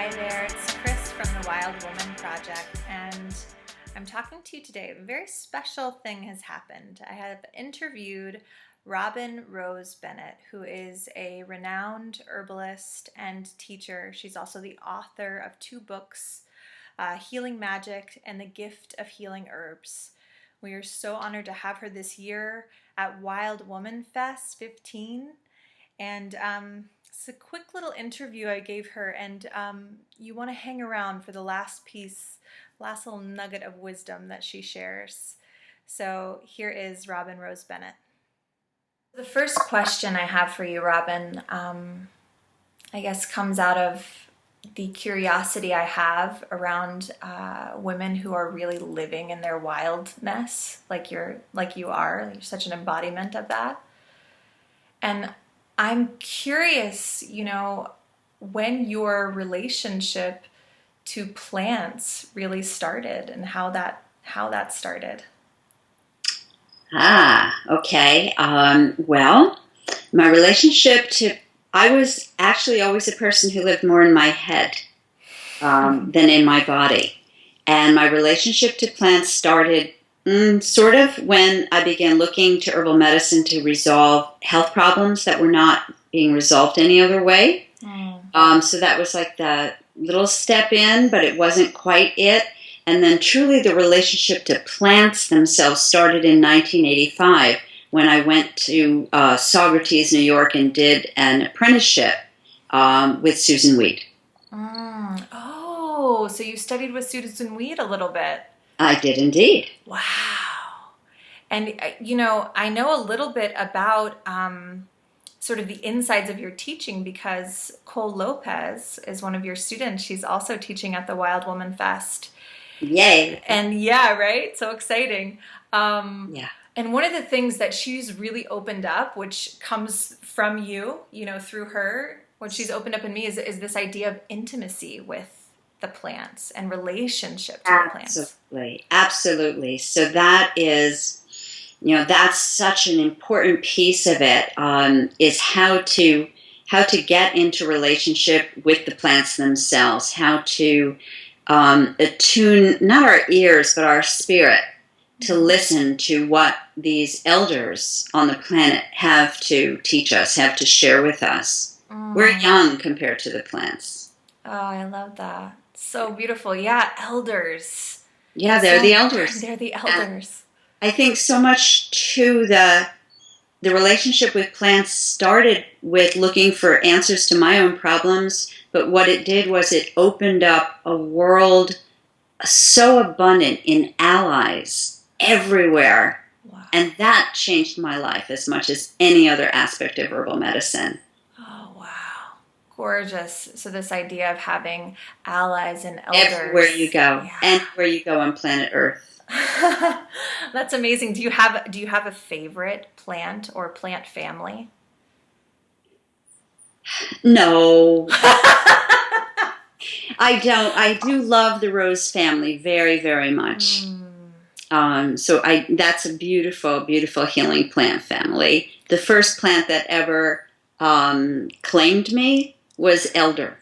Hi there, it's Chris from the Wild Woman Project, and I'm talking to you today. A very special thing has happened. I have interviewed Rose Bennett, who is a renowned herbalist and teacher. She's also the author of two books, Healing Magic and The Gift of Healing Herbs. We are so honored to have her this year at Wild Woman Fest 15, and it's a quick little interview I gave her, and you want to hang around for the last piece, last little nugget of wisdom that she shares. So here is Rose Bennett. The first question I have for you, Robin, I guess comes out of the curiosity I have around women who are really living in their wildness, like you are. You're such an embodiment of that. And I'm curious, when your relationship to plants really started and how that started. Okay. Well, my relationship to, I was actually always a person who lived more in my head than in my body. And my relationship to plants started sort of when I began looking to herbal medicine to resolve health problems that were not being resolved any other way. So that was like the little step in, but it wasn't quite it. And then truly the relationship to plants themselves started in 1985 when I went to Saugerties, New York, and did an apprenticeship with Susan Weed. Oh, so you studied with Susan Weed a little bit. I did indeed. Wow. And, I know a little bit about sort of the insides of your teaching because Cole Lopez is one of your students. She's also teaching at the Wild Woman Fest. Yay. And yeah, right? So exciting. Yeah. And one of the things that she's really opened up, which comes from you, through her, what she's opened up in me is this idea of intimacy with the plants and relationship to the plants. Absolutely. So that is, that's such an important piece of it, is how to get into relationship with the plants themselves, how to attune not our ears but our spirit to listen to what these elders on the planet have to teach us, have to share with us. We're young compared to the plants. Oh, I love that. So beautiful. Yeah, elders. Yeah, they're the elders. They're the elders. And I think so much too the relationship with plants started with looking for answers to my own problems, but what it did was it opened up a world so abundant in allies everywhere. Wow. And that changed my life as much as any other aspect of herbal medicine. Oh, wow. Gorgeous. So this idea of having allies and elders. Everywhere you go. Yeah. Anywhere you go on planet Earth. That's amazing. Do you have a favorite plant or plant family? No. I don't. I do love the rose family very, very much. That's a beautiful, beautiful healing plant family. The first plant that ever claimed me was elder.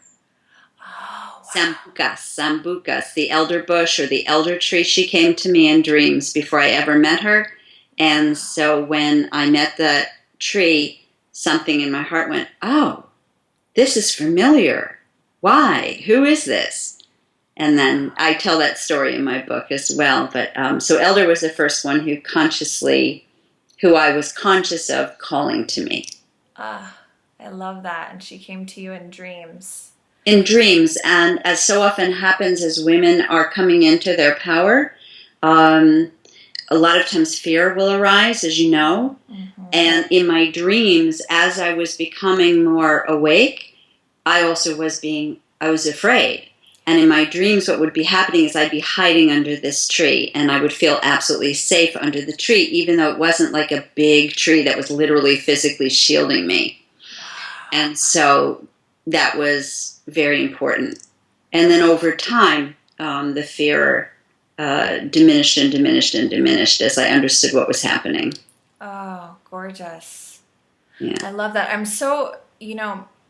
Oh, wow. Sambucas, the elder bush or the elder tree. She came to me in dreams before I ever met her. And so when I met the tree, something in my heart went, oh, this is familiar. Why? Who is this? And then I tell that story in my book as well. But so elder was the first one who I was conscious of calling to me. I love that. And she came to you in dreams. In dreams. And as so often happens as women are coming into their power, a lot of times fear will arise, as you know. Mm-hmm. And in my dreams, as I was becoming more awake, I was afraid. And in my dreams, what would be happening is I'd be hiding under this tree, and I would feel absolutely safe under the tree, even though it wasn't like a big tree that was literally physically shielding me. And so that was very important. And then over time, the fear diminished and diminished and diminished as I understood what was happening. Oh, gorgeous. Yeah. I love that. I'm so,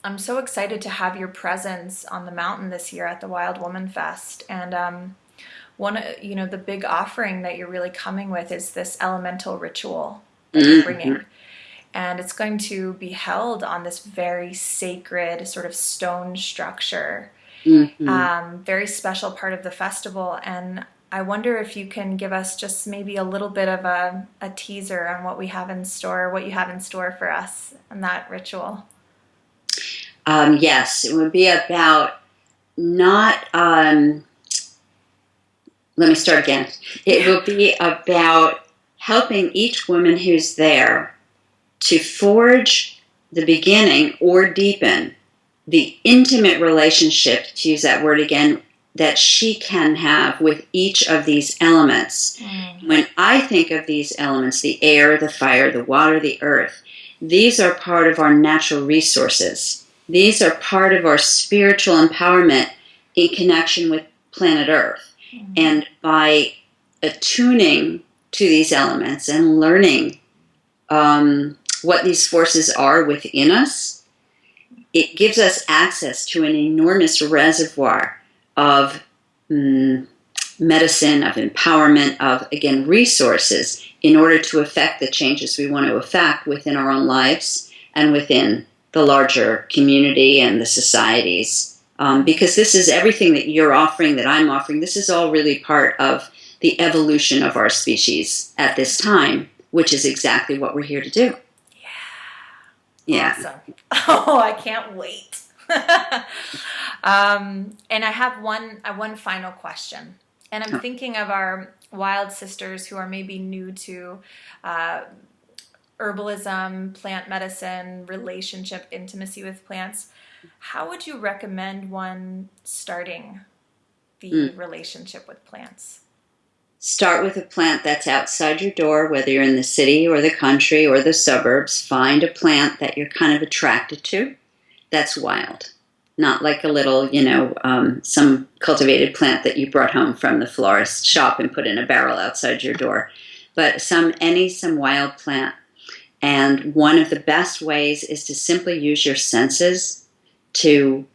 I'm so excited to have your presence on the mountain this year at the Wild Woman Fest. And the big offering that you're really coming with is this elemental ritual that you're bringing. And it's going to be held on this very sacred sort of stone structure, very special part of the festival. And I wonder if you can give us just maybe a little bit of a teaser on what we have in store, what you have in store for us in that ritual. Yes, it would be about not, let me start again. It will be about helping each woman who's there to forge the beginning or deepen the intimate relationship, to use that word again, that she can have with each of these elements. When I think of these elements, the air, the fire, the water, the earth, these are part of our natural resources. These are part of our spiritual empowerment in connection with planet Earth. And by attuning to these elements and learning what these forces are within us, it gives us access to an enormous reservoir of medicine, of empowerment, of, again, resources in order to affect the changes we want to affect within our own lives and within the larger community and the societies. Because this is everything that you're offering, that I'm offering. This is all really part of the evolution of our species at this time, which is exactly what we're here to do. Yeah. Awesome. Oh, I can't wait. And I have one final question. And I'm thinking of our wild sisters who are maybe new to herbalism, plant medicine, relationship, intimacy with plants. How would you recommend one starting the relationship with plants? Start with a plant that's outside your door, whether you're in the city or the country or the suburbs. Find a plant that you're kind of attracted to that's wild. Not like a little, some cultivated plant that you brought home from the florist shop and put in a barrel outside your door. But some wild plant. And one of the best ways is to simply use your senses to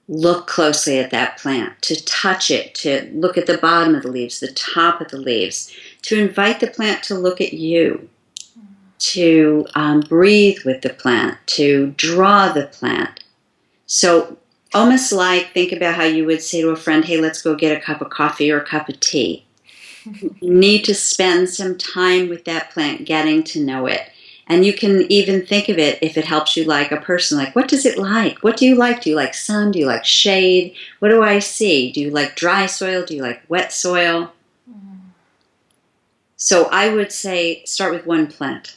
look closely at that plant, to touch it, to look at the bottom of the leaves, the top of the leaves, to invite the plant to look at you, to breathe with the plant, to draw the plant. So almost like, think about how you would say to a friend, hey, let's go get a cup of coffee or a cup of tea. You need to spend some time with that plant, getting to know it. And you can even think of it, if it helps you, like a person, like, what does it like? What do you like? Do you like sun? Do you like shade? What do I see? Do you like dry soil? Do you like wet soil? So I would say start with one plant.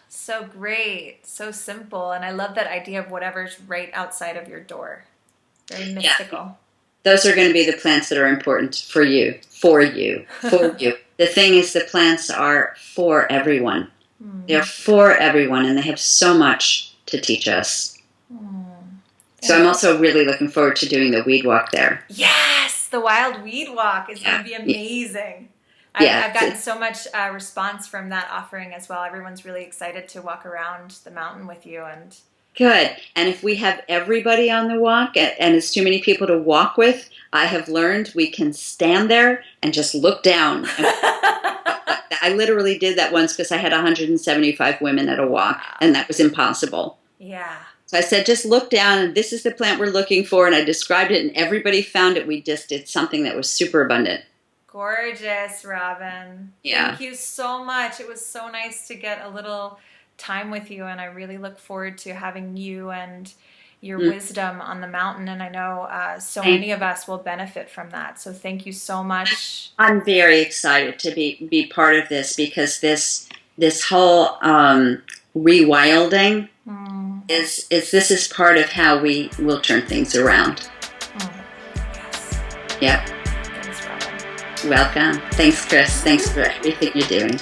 So great. So simple. And I love that idea of whatever's right outside of your door. Very mystical. Yeah. Those are going to be the plants that are important for you, for you, for you. The thing is, the plants are for everyone. They're for everyone, and they have so much to teach us. So I'm also really looking forward to doing the weed walk there. Yes, the wild weed walk is going to be amazing. I've gotten so much response from that offering as well. Everyone's really excited to walk around the mountain with you. And good. And if we have everybody on the walk, and it's too many people to walk with, I have learned we can stand there and just look down. I literally did that once because I had 175 women at a walk, and that was impossible. Yeah. So I said, just look down, and this is the plant we're looking for, and I described it, and everybody found it. We just did something that was super abundant. Gorgeous, Robin. Yeah. Thank you so much. It was so nice to get a little time with you, and I really look forward to having you and your wisdom on the mountain, and I know so many of us will benefit from that. So thank you so much. I'm very excited to be part of this, because this whole rewilding is this is part of how we will turn things around. Yes. Yep. Thanks, Robin. Welcome. Thanks, Chris. Thanks for everything you're doing.